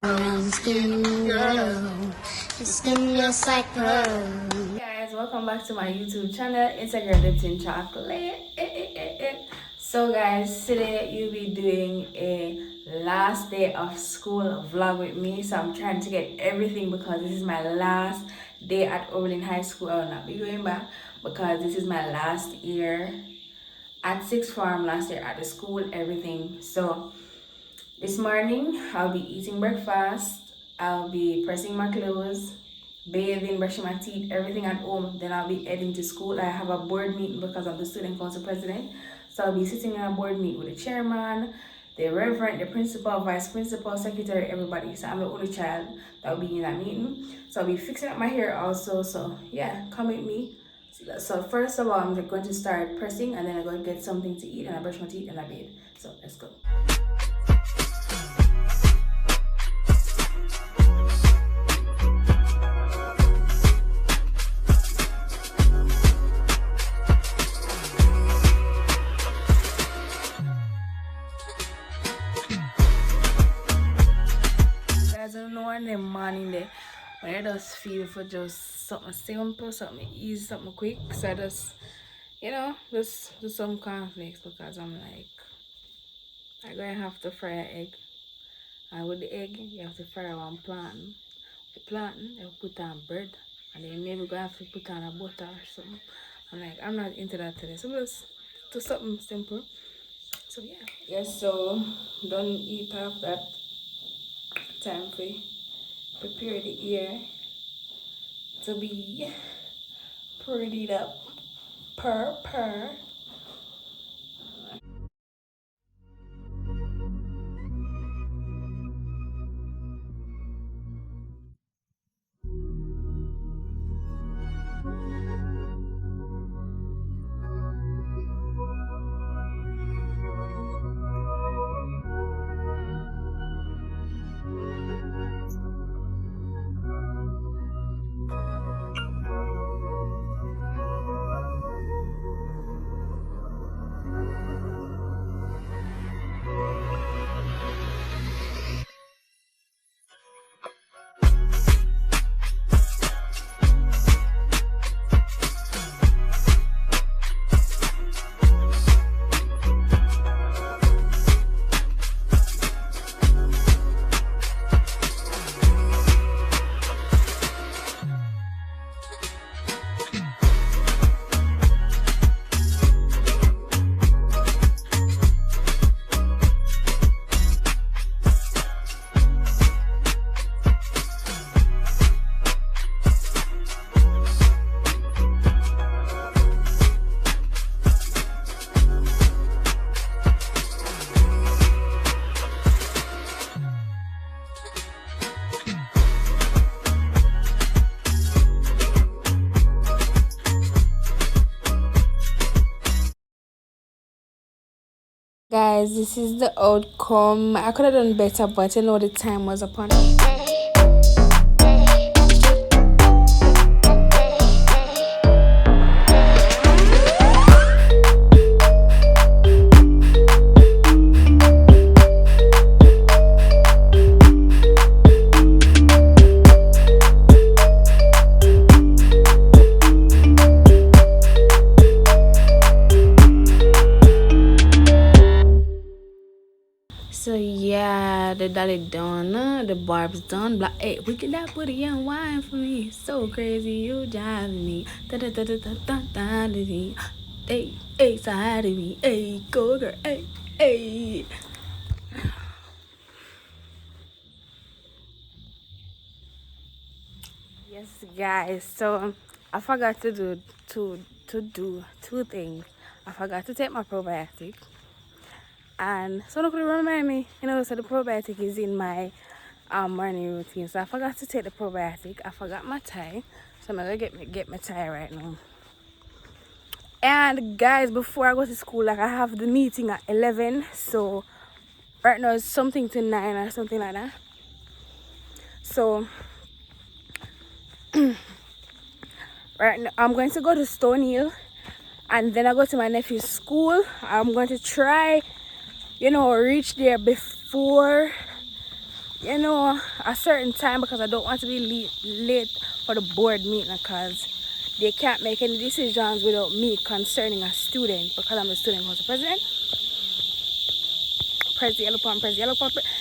Skin just like pearl. Guys, welcome back to my YouTube channel. It's a girl dipped in chocolate. So guys, today you'll be doing a last day of school vlog with me. So I'm trying to get everything because this is my last day at Oberlin High School. I will not be going back because this is my last year at sixth form, last year at the school, everything. So this morning I'll be eating breakfast, I'll be pressing my clothes, bathing, brushing my teeth, everything at home. Then I'll be heading to school. I have a board meeting because I'm the student council president. So I'll be sitting in a board meeting with the chairman, the reverend, the principal, vice principal, secretary, everybody. So I'm the only child that will be in that meeting. So I'll be fixing up my hair also. So yeah, come with me. So first of all, I'm going to start pressing and then I'm going to get something to eat and I brush my teeth and I bathe. So let's go. I don't know in the morning there when I just feel for just something simple, something easy, something quick. So I just, just do some cornflakes because I'm like, I'm gonna have to fry an egg. And with the egg, you have to fry one plantain. The plantain, you put on bread. And then maybe gonna have to put on a butter or something. I'm like, I'm not into that today. So just do something simple. So yeah. Yes, so don't eat half that. Time for prepare the ear to be prettied up purr. Guys, this is the outcome. I could have done better, but the time was upon us. So yeah, the dolly done, the barb's done. Black, hey, we can that put a young wine for me. So crazy, you driving me. Da da da da da da da da. Hey, hey, side of me. Hey, go girl. Hey, hey. Yes, guys. So I forgot to do two things. I forgot to take my probiotic. And so nobody remind me, so the probiotic is in my morning routine. So I forgot to take the probiotic. I forgot my tie. So I'm gonna get my tie right now. And guys, before I go to school, like I have the meeting at 11. So right now it's something to 9 or something like that. So right now I'm going to go to Stone Hill and then I go to my nephew's school. I'm going to try reach there before you know, a certain time because I don't want to be late for the board meeting because they can't make any decisions without me concerning a student because I'm the student council president.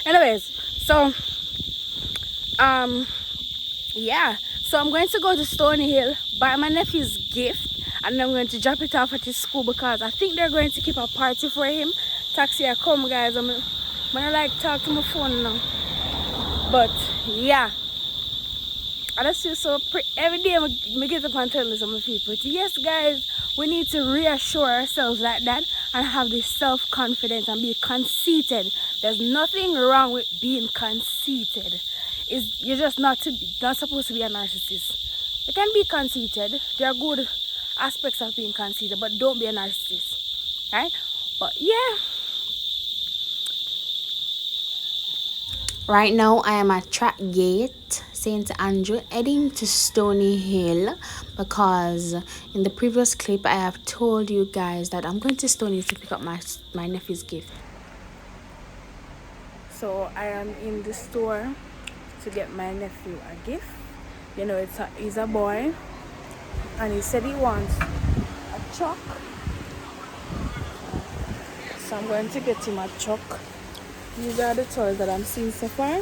Anyways, so yeah, so I'm going to go to Stony Hill, buy my nephew's gift, and I'm going to drop it off at his school because I think they're going to keep a party for him. Taxi, I come, guys. I'm gonna like talk to my phone now. But yeah, I just feel so pretty. Every day I get up and tell some people, yes, guys, we need to reassure ourselves like that and have this self-confidence and be conceited. There's nothing wrong with being conceited. You're just not supposed to be a narcissist. You can be conceited. There are good aspects of being conceited, but don't be a narcissist, right? But yeah. Right now I am at Track Gate, St. Andrew, heading to Stony Hill because in the previous clip I have told you guys that I'm going to Stony Hill to pick up my nephew's gift. So I am in the store to get my nephew a gift. You know, he's a boy and he said he wants a truck. So I'm going to get him a truck. These are the toys that I'm seeing so far.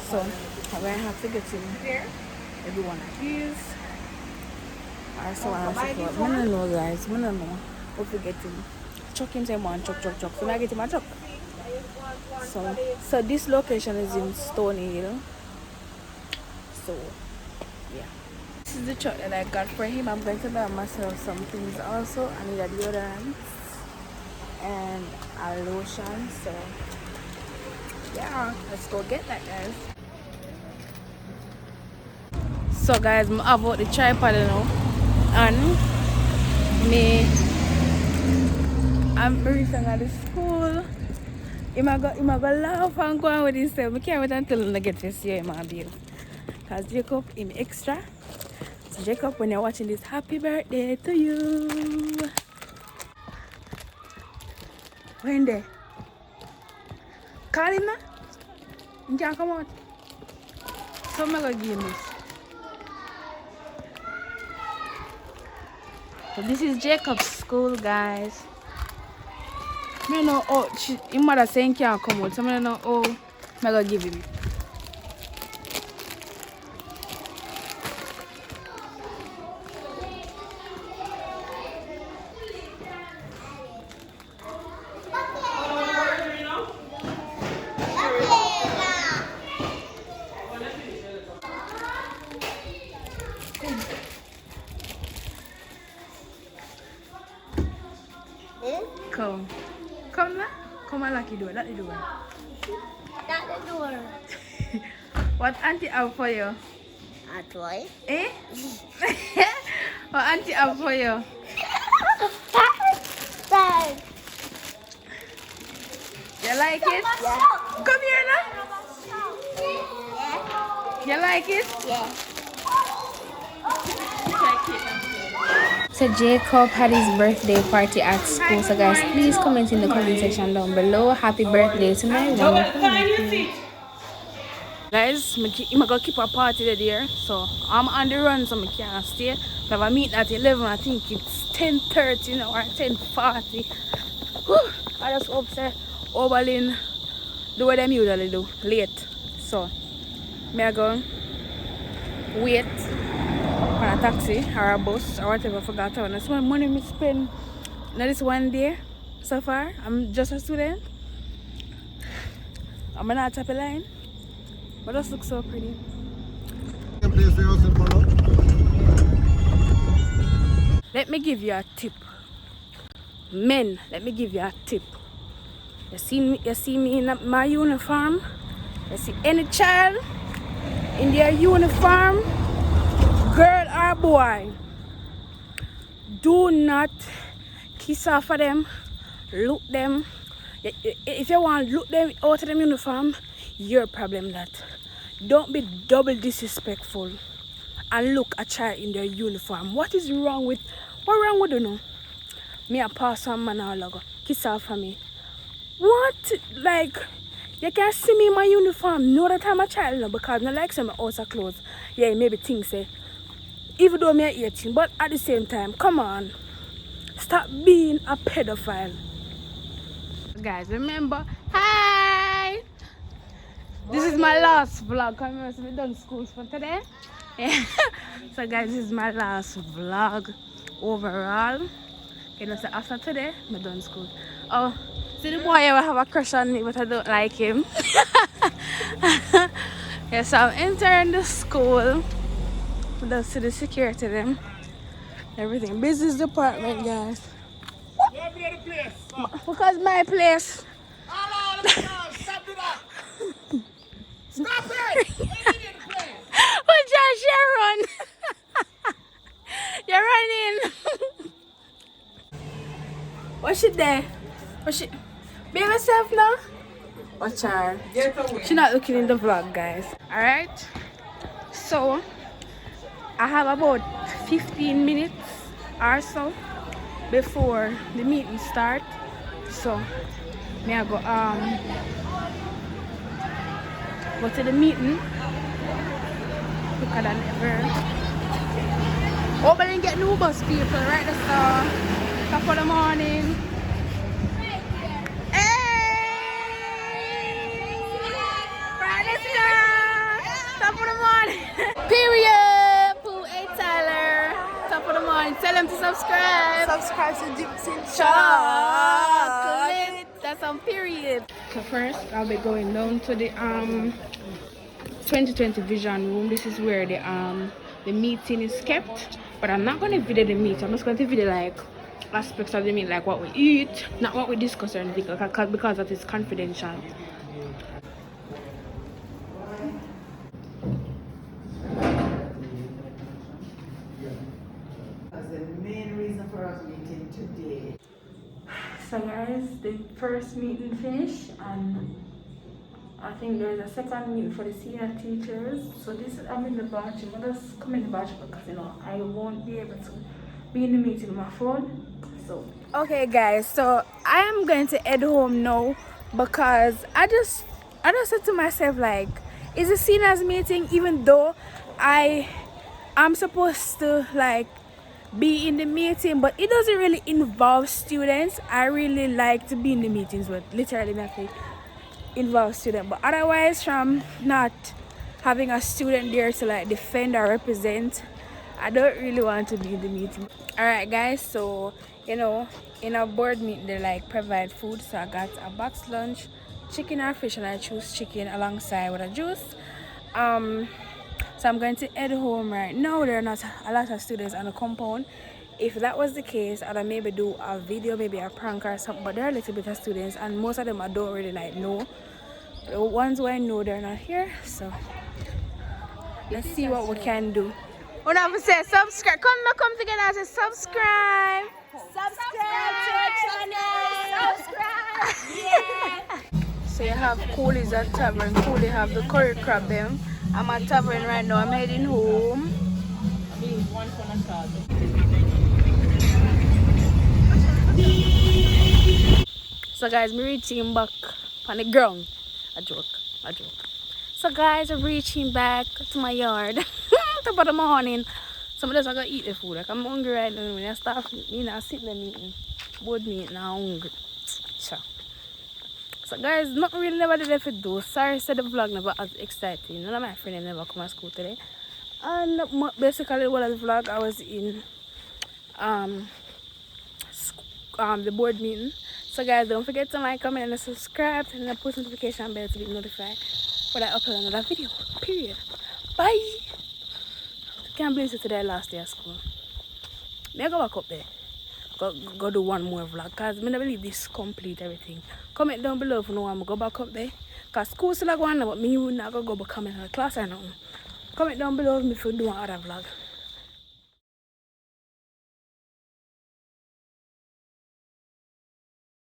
So I'm going to have to get him every one of these. Or so on and so forth. I don't know, guys. I don't know. If we get him. Truck him say one truck. So I get him a truck. So this location is in Stony Hill. So yeah. This is the truck that I got for him. I'm going to buy myself some things also. I need a deodorant and a lotion. So yeah, let's go get that, guys. So guys, I bought the tripod now and I'm reaching at the school. I'm gonna laugh and go on with this. I can't wait until I get to see him and bill. Because Jacob is extra. So Jacob, when you're watching this, happy birthday to you. When there? Call him now. You can't come out. So I'm gonna give him this. So this is Jacob's school, guys. I don't know, oh, his mother saying can't come out, so I don't know, oh, I'm going to give him. Come now. Come and lock the door. Lock the door. Lock the door. What auntie have for you? A toy? Eh? What auntie have for you? Bag. You like it? Yeah. Come here now. Yeah. You like it? Yeah. So Jacob had his birthday party at school. So guys, please comment in the comment section down below. Happy birthday to my wonderful nephew. Guys, I'm going to keep a party there. So I'm on the run, so I can't stay. I have a meeting at 11. I think it's 10:30 now or 10:40. I just hope say Oberlin do what them usually do, late. So I go wait for a taxi or a bus or whatever for that town. That's my money I spend now this one day so far. I'm just a student. I'm not top of line. But this looks so pretty. Let me give you a tip. Men, let me give you a tip. You see me in my uniform? You see any child in their uniform, girl or boy, do not kiss off of them, look them. If you want to look them out of them uniform, your problem that. Don't be double disrespectful and look a child in their uniform. What wrong with you now? Me a pass some man all go kiss off for me. What? Like You can see me in my uniform. Know that I'm a child now because I like some outer clothes. Yeah, maybe things say. Even though I'm 18, but at the same time, come on. Stop being a pedophile. Guys, remember? Hi! This is my last vlog. Come here, so we done schools for today. Yeah. So guys, this is my last vlog overall. You know, so after today, I'm done school. Oh, see the boy I have a crush on me, but I don't like him. Yeah, so I'm entering the school. Let's see the security them. Everything. Business department, guys. Because my place. Stop it! Oh, Josh, you run. You're running. What's she there? What's she? Be yourself now. Watch her. She's not looking in the vlog, guys. Alright. So, I have about 15 minutes or so before the meeting start. So, may I go to the meeting quicker than ever. Hope I didn't get new bus people right at the top of the morning. Hey! Right at the top of the morning. Period. Pooh, hey Tyler. Top of the morning. Tell them to subscribe. Subscribe to Dixon Chocolate. That's on period. So first, I'll be going down to the 2020 vision room. This is where the meeting is kept. But I'm not going to video the meet. I'm just going to video like aspects of the meet, like what we eat, not what we discuss or anything, because that is confidential. That's the main reason for us meeting today. So guys, the first meeting finished, and I think there is a second meeting for the senior teachers. So this I'm in the bathroom. I just come in the bathroom because I won't be able to be in the meeting with my phone. So okay guys, so I am going to head home now because I just said to myself, like, it's a seniors meeting, even though I'm supposed to like be in the meeting, but it doesn't really involve students. I really like to be in the meetings, but literally nothing involve student. But otherwise, from not having a student there to like defend or represent, I don't really want to be in the meeting. Alright guys, so in a board meeting they like provide food, so I got a box lunch, chicken or fish, and I choose chicken alongside with a juice. So I'm going to head home right now. There are not a lot of students on the compound. If that was the case, I'd maybe do a video, maybe a prank or something, but there are a little bit of students, and most of them I don't really like know. The ones who I know, they're not here, so let's see what we can do. When I say subscribe, come together and say subscribe. Subscribe to our channel. Subscribe. Yeah. So you have Cooley's at Tavern. Cooley have the curry crab them. I'm at Tavern right now. I'm heading home. So guys, I'm reaching back on the ground. A joke. So guys, I'm reaching back to my yard. Top of the morning. Some of us are gonna eat the food. Like, I'm hungry right now. When I start eating, I sit there eating. Board meeting, I'm hungry. So guys, not really never did if it do. Sorry, said the vlog never as exciting. None of my friends never come to school today. And basically what the vlog I was in the board meeting. So guys, don't forget to like, comment, and subscribe, and the post notification bell to be notified when I upload another video. Period. Bye. Can't believe it's today last day of school. May I go back up there? Go do one more vlog, because I don't believe this complete everything. Comment down below if you know I'm going to go back up there. Because school's still going on, but me will not go back comment in the class or nothing. Comment down below if you do another vlog.